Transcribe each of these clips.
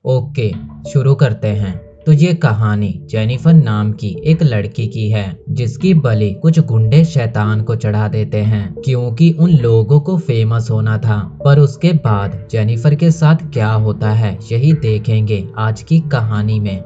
Okay, शुरू करते हैं। तो ये कहानी जेनिफर नाम की एक लड़की की है जिसकी बलि कुछ गुंडे शैतान को चढ़ा देते हैं क्योंकि उन लोगों को फेमस होना था। पर उसके बाद जेनिफर के साथ क्या होता है यही देखेंगे आज की कहानी में।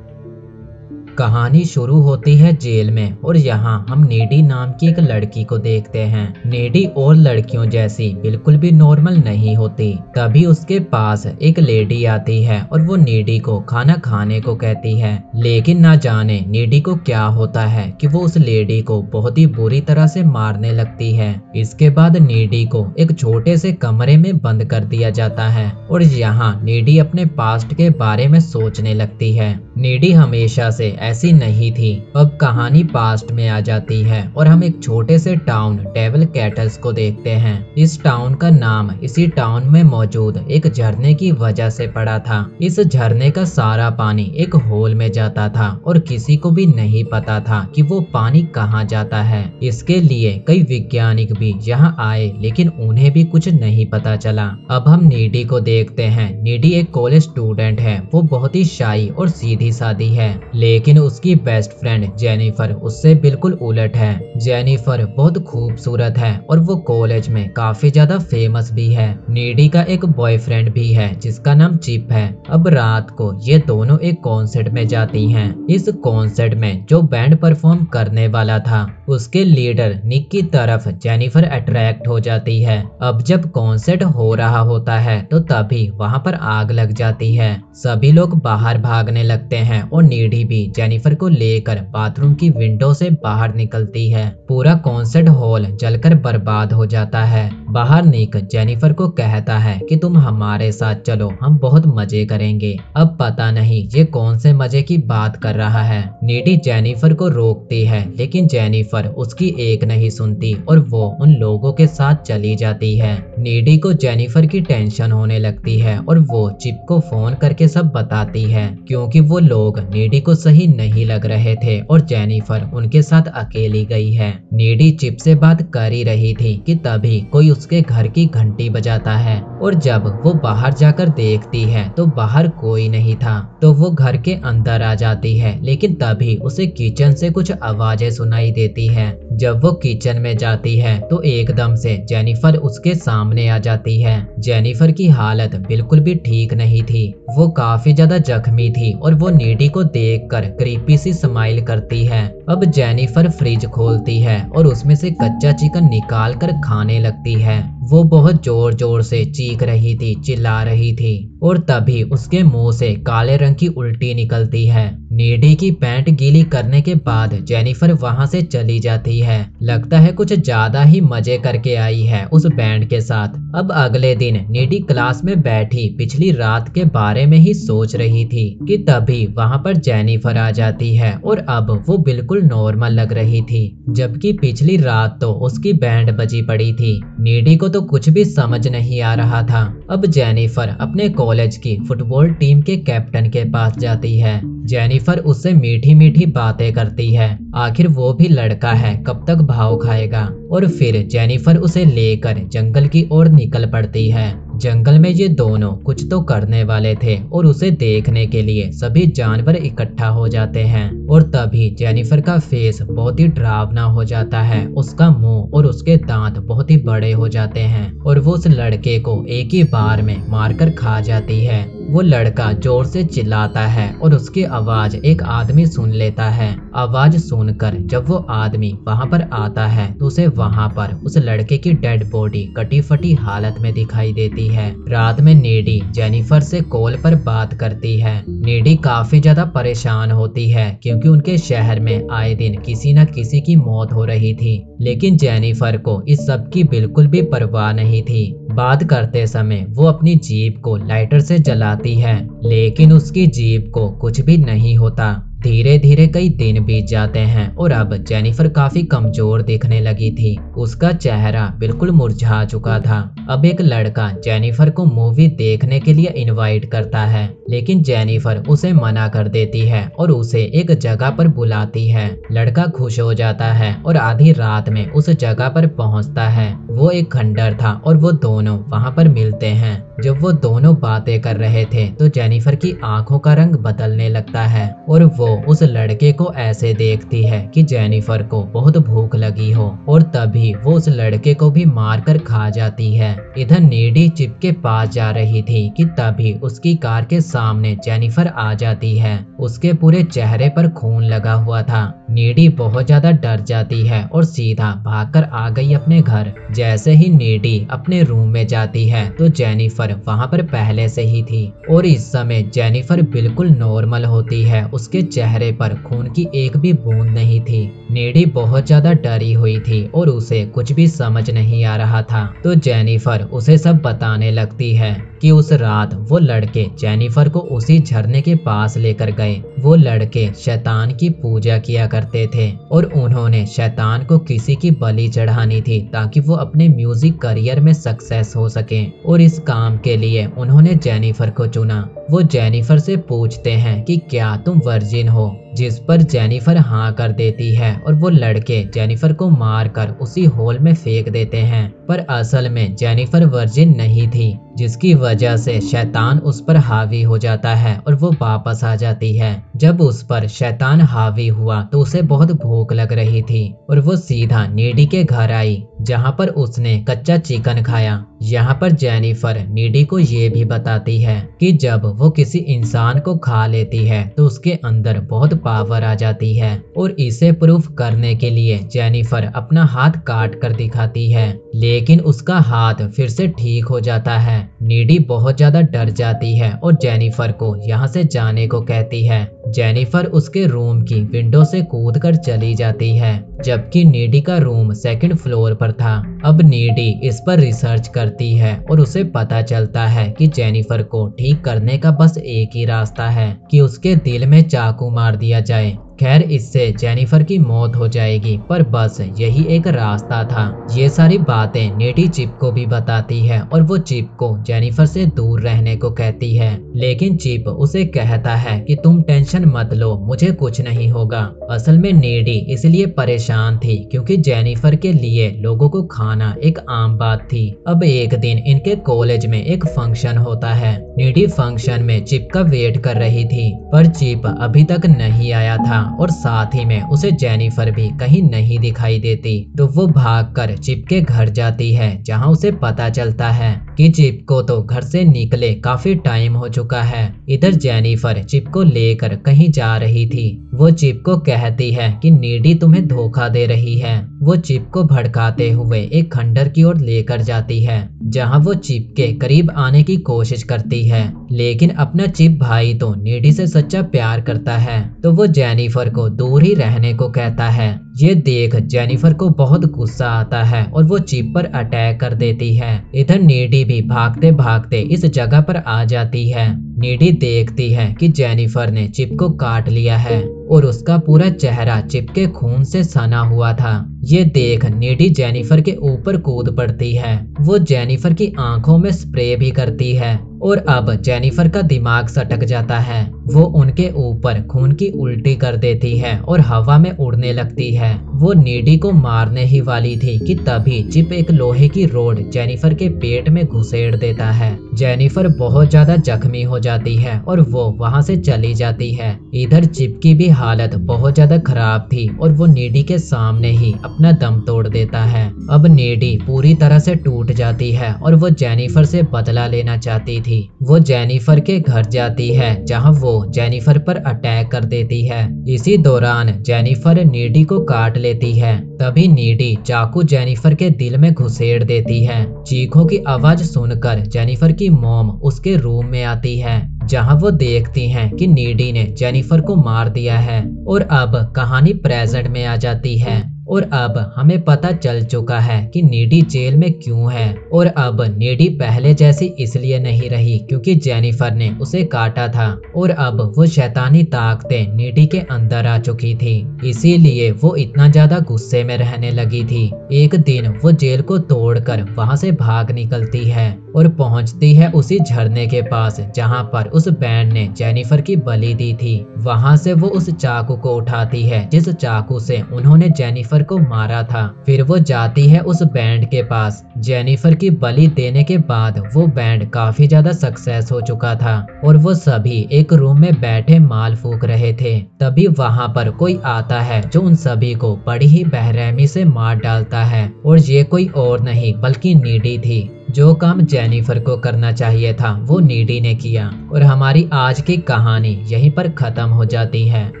कहानी शुरू होती है जेल में और यहाँ हम नेडी नाम की एक लड़की को देखते हैं। नेडी और लड़कियों जैसी बिल्कुल भी नॉर्मल नहीं होती। तभी उसके पास एक लेडी आती है और वो नेडी को खाना खाने को कहती है। लेकिन ना जाने नेडी को क्या होता है कि वो उस लेडी को बहुत ही बुरी तरह से मारने लगती है। इसके बाद नेडी को एक छोटे से कमरे में बंद कर दिया जाता है और यहाँ नेडी अपने पास्ट के बारे में सोचने लगती है। नेडी हमेशा से ऐसी नहीं थी। अब कहानी पास्ट में आ जाती है और हम एक छोटे से टाउन डेविल कैटल्स को देखते हैं। इस टाउन का नाम इसी टाउन में मौजूद एक झरने की वजह से पड़ा था। इस झरने का सारा पानी एक होल में जाता था और किसी को भी नहीं पता था कि वो पानी कहाँ जाता है। इसके लिए कई वैज्ञानिक भी यहाँ आए लेकिन उन्हें भी कुछ नहीं पता चला। अब हम नेडी को देखते हैं। नेडी एक कॉलेज स्टूडेंट है। वो बहुत ही शाई और सीधी सादी है लेकिन उसकी बेस्ट फ्रेंड जेनिफर उससे बिल्कुल उलट है। जेनिफर बहुत खूबसूरत है और वो कॉलेज में काफी ज्यादा फेमस भी है। नेडी का एक बॉयफ्रेंड भी है जिसका नाम चिप है। अब रात को ये दोनों एक कॉन्सर्ट में जाती हैं। इस कॉन्सर्ट में जो बैंड परफॉर्म करने वाला था उसके लीडर निक की तरफ जेनिफर अट्रैक्ट हो जाती है। अब जब कॉन्सर्ट हो रहा होता है तो तभी वहाँ पर आग लग जाती है। सभी लोग बाहर भागने लगते हैं और नेडी भी जेनिफर को लेकर बाथरूम की विंडो से बाहर निकलती है। पूरा कॉन्सर्ट हॉल जलकर बर्बाद हो जाता है। बाहर निक जेनिफर को कहता है कि तुम हमारे साथ चलो, हम बहुत मजे करेंगे। अब पता नहीं ये कौन से मजे की बात कर रहा है। नेडी जेनिफर को रोकती है लेकिन जेनिफर उसकी एक नहीं सुनती और वो उन लोगों के साथ चली जाती है। नेडी को जेनिफर की टेंशन होने लगती है और वो चिप को फोन करके सब बताती है क्योंकि वो लोग नेडी को सही नहीं लग रहे थे और जेनिफर उनके साथ अकेली गई है। नेडी चिप से बात कर ही रही थी कि तभी कोई उसके घर की घंटी बजाता है और जब वो बाहर जाकर देखती है तो बाहर कोई नहीं था। तो वो घर के अंदर आ जाती है लेकिन तभी उसे किचन से कुछ आवाजें सुनाई देती है। जब वो किचन में जाती है तो एकदम से जेनिफर उसके सामने आ जाती है। जेनिफर की हालत बिल्कुल भी ठीक नहीं थी। वो काफी ज्यादा जख्मी थी और वो नेडी को देखकर क्रीपी सी स्माइल करती है। अब जेनिफर फ्रिज खोलती है और उसमें से कच्चा चिकन निकाल कर खाने लगती है। वो बहुत जोर जोर से चीख रही थी, चिल्ला रही थी और तभी उसके मुंह से काले रंग की उल्टी निकलती है। नेडी की पैंट गीली करने के बाद जेनिफर वहां से चली जाती है। लगता है कुछ ज्यादा ही मजे करके आई है उस बैंड के साथ। अब अगले दिन नेडी क्लास में बैठी पिछली रात के बारे में ही सोच रही थी कि तभी वहां पर जेनिफर आ जाती है और अब वो बिल्कुल नॉर्मल लग रही थी जबकि पिछली रात तो उसकी बैंड बजी पड़ी थी। नेडी को तो कुछ भी समझ नहीं आ रहा था। अब जेनिफर अपने कॉलेज की फुटबॉल टीम के कैप्टन के पास जाती है। जेनिफर उससे मीठी मीठी बातें करती है। आखिर वो भी लड़का है, कब तक भाव खाएगा। और फिर जेनिफर उसे लेकर जंगल की ओर निकल पड़ती है। जंगल में ये दोनों कुछ तो करने वाले थे और उसे देखने के लिए सभी जानवर इकट्ठा हो जाते हैं और तभी जेनिफर का फेस बहुत ही डरावना हो जाता है। उसका मुंह और उसके दांत बहुत ही बड़े हो जाते हैं और वो उस लड़के को एक ही बार में मारकर खा जाती है। वो लड़का जोर से चिल्लाता है और उसकी आवाज एक आदमी सुन लेता है। आवाज सुनकर जब वो आदमी वहां पर आता है तो उसे वहां पर उस लड़के की डेड बॉडी कटी फटी हालत में दिखाई देती है। रात में नेडी जेनिफर से कॉल पर बात करती है। नेडी काफी ज्यादा परेशान होती है क्योंकि उनके शहर में आए दिन किसी न किसी की मौत हो रही थी लेकिन जेनिफर को इस सब की बिल्कुल भी परवाह नहीं थी। बात करते समय वो अपनी जीप को लाइटर से जलाती है लेकिन उसकी जीप को कुछ भी नहीं होता। धीरे धीरे कई दिन बीत जाते हैं और अब जेनिफर काफी कमजोर दिखने लगी थी। उसका चेहरा बिल्कुल मुरझा चुका था। अब एक लड़का जेनिफर को मूवी देखने के लिए इनवाइट करता है लेकिन जेनिफर उसे मना कर देती है और उसे एक जगह पर बुलाती है। लड़का खुश हो जाता है और आधी रात में उस जगह पर पहुंचता है। वो एक खंडर था और वो दोनों वहां पर मिलते हैं। जब वो दोनों बातें कर रहे थे तो जेनिफर की आंखों का रंग बदलने लगता है और वो उस लड़के को ऐसे देखती है कि जेनिफर को बहुत भूख लगी हो और तभी वो उस लड़के को भी मारकर खा जाती है। इधर नीडी चिप के पास जा रही थी कि तभी उसकी कार के सामने जेनिफर आ जाती है। उसके पूरे चेहरे पर खून लगा हुआ था। नीडी बहुत ज्यादा डर जाती है और सीधा भागकर आ गई अपने घर। जैसे ही नीडी अपने रूम में जाती है तो जेनिफर वहां पर पहले से ही थी और इस समय जेनिफर बिल्कुल नॉर्मल होती है। उसके चेहरे पर खून की एक भी बूंद नहीं थी। नीडी बहुत ज्यादा डरी हुई थी और उसे कुछ भी समझ नहीं आ रहा था। तो जेनिफर उसे सब बताने लगती है कि उस रात वो लड़के जेनिफर को उसी झरने के पास लेकर गए। वो लड़के शैतान की पूजा किया करते थे और उन्होंने शैतान को किसी की बलि चढ़ानी थी ताकि वो अपने म्यूजिक करियर में सक्सेस हो सके और इस काम के लिए उन्होंने जेनिफर को चुना। वो जेनिफर से पूछते हैं कि क्या तुम वर्जिन हो, जिस पर जेनिफर हाँ कर देती है और वो लड़के जेनिफर को मारकर उसी होल में फेंक देते हैं। पर असल में जेनिफर वर्जिन नहीं थी, जिसकी वजह से शैतान उस पर हावी हो जाता है और वो वापस आ जाती है। जब उस पर शैतान हावी हुआ तो उसे बहुत भूख लग रही थी और वो सीधा नीडी के घर आई, जहाँ पर उसने कच्चा चिकन खाया। यहाँ पर जेनिफर नीडी को ये भी बताती है कि जब वो किसी इंसान को खा लेती है तो उसके अंदर बहुत पावर आ जाती है और इसे प्रूफ करने के लिए जेनिफर अपना हाथ काट कर दिखाती है, लेकिन उसका हाथ फिर से ठीक हो जाता है। नीडी बहुत ज्यादा डर जाती है और जेनिफर को यहाँ से जाने को कहती है। जेनिफर उसके रूम की विंडो से कूदकर चली जाती है, जबकि नीडी का रूम सेकंड फ्लोर पर था। अब नीडी इस पर रिसर्च करती है और उसे पता चलता है कि जेनिफर को ठीक करने का बस एक ही रास्ता है कि उसके दिल में चाकू मार दिया जाए। खैर, इससे जेनिफर की मौत हो जाएगी, पर बस यही एक रास्ता था। ये सारी बातें नीडी चिप को भी बताती है और वो चिप को जेनिफर से दूर रहने को कहती है, लेकिन चिप उसे कहता है कि तुम टेंशन मत लो, मुझे कुछ नहीं होगा। असल में नीडी इसलिए परेशान थी क्योंकि जेनिफर के लिए लोगों को खाना एक आम बात थी। अब एक दिन इनके कॉलेज में एक फंक्शन होता है। नीडी फंक्शन में चिप का वेट कर रही थी, पर चिप अभी तक नहीं आया था और साथ ही में उसे जेनिफर भी कहीं नहीं दिखाई देती। तो वो भागकर चिप के घर जाती है, जहां उसे पता चलता है कि चिप को तो घर से निकले काफी टाइम हो चुका है। इधर जेनिफर चिप को लेकर कहीं जा रही थी। वो चिप को कहती है कि नीडी तुम्हें धोखा दे रही है। वो चिप को भड़काते हुए एक खंडर की ओर लेकर जाती है, जहां वो चिप के करीब आने की कोशिश करती है, लेकिन अपना चिप भाई तो नीडी से सच्चा प्यार करता है, तो वो जेनिफर को दूर ही रहने को कहता है। ये देख जेनिफर को बहुत गुस्सा आता है और वो चिप पर अटैक कर देती है। इधर नीडी भी भागते भागते इस जगह पर आ जाती है। नीडी देखती है कि जेनिफर ने चिप को काट लिया है और उसका पूरा चेहरा चिप के खून से सना हुआ था। ये देख नीडी जेनिफर के ऊपर कूद पड़ती है। वो जेनिफर की आंखों में स्प्रे भी करती है और अब जेनिफर का दिमाग सटक जाता है। वो उनके ऊपर खून की उल्टी कर देती है और हवा में उड़ने लगती है। वो नीडी को मारने ही वाली थी कि तभी चिप एक लोहे की रोड जेनिफर के पेट में घुसेड़ देता है। जेनिफर बहुत ज्यादा जख्मी हो जाती है और वो वहां से चली जाती है। इधर चिप की भी हालत बहुत ज्यादा खराब थी और वो नीडी के सामने ही अपना दम तोड़ देता है। अब नीडी पूरी तरह से टूट जाती है और वो जेनिफर से बदला लेना चाहती थी। वो जेनिफर के घर जाती है, जहां वो जेनिफर पर अटैक कर देती है। इसी दौरान जेनिफर नीडी को काट लेती है। तभी नीडी चाकू जेनिफर के दिल में घुसेड़ देती है। चीखों की आवाज सुनकर जेनिफर की मॉम उसके रूम में आती है, जहां वो देखती हैं कि नीडी ने जेनिफर को मार दिया है। और अब कहानी प्रेजेंट में आ जाती है और अब हमें पता चल चुका है कि नीडी जेल में क्यों है। और अब नीडी पहले जैसी इसलिए नहीं रही क्योंकि जेनिफर ने उसे काटा था और अब वो शैतानी ताकतें नीडी के अंदर आ चुकी थी, इसीलिए वो इतना ज्यादा गुस्से में रहने लगी थी। एक दिन वो जेल को तोड़कर वहां से भाग निकलती है और पहुंचती है उसी झरने के पास जहां पर उस बैंड ने जेनिफर की बलि दी थी। वहां से वो उस चाकू को उठाती है जिस चाकू से उन्होंने जेनिफर जेनिफर को मारा था। फिर वो जाती है उस बैंड के पास। जेनिफर की बलि देने के बाद वो बैंड काफी ज्यादा सक्सेस हो चुका था और वो सभी एक रूम में बैठे माल फूक रहे थे। तभी वहां पर कोई आता है जो उन सभी को बड़ी ही बेरहमी से मार डालता है और ये कोई और नहीं बल्कि नीडी थी। जो काम जेनिफर को करना चाहिए था वो नीडी ने किया और हमारी आज की कहानी यहीं पर खत्म हो जाती है।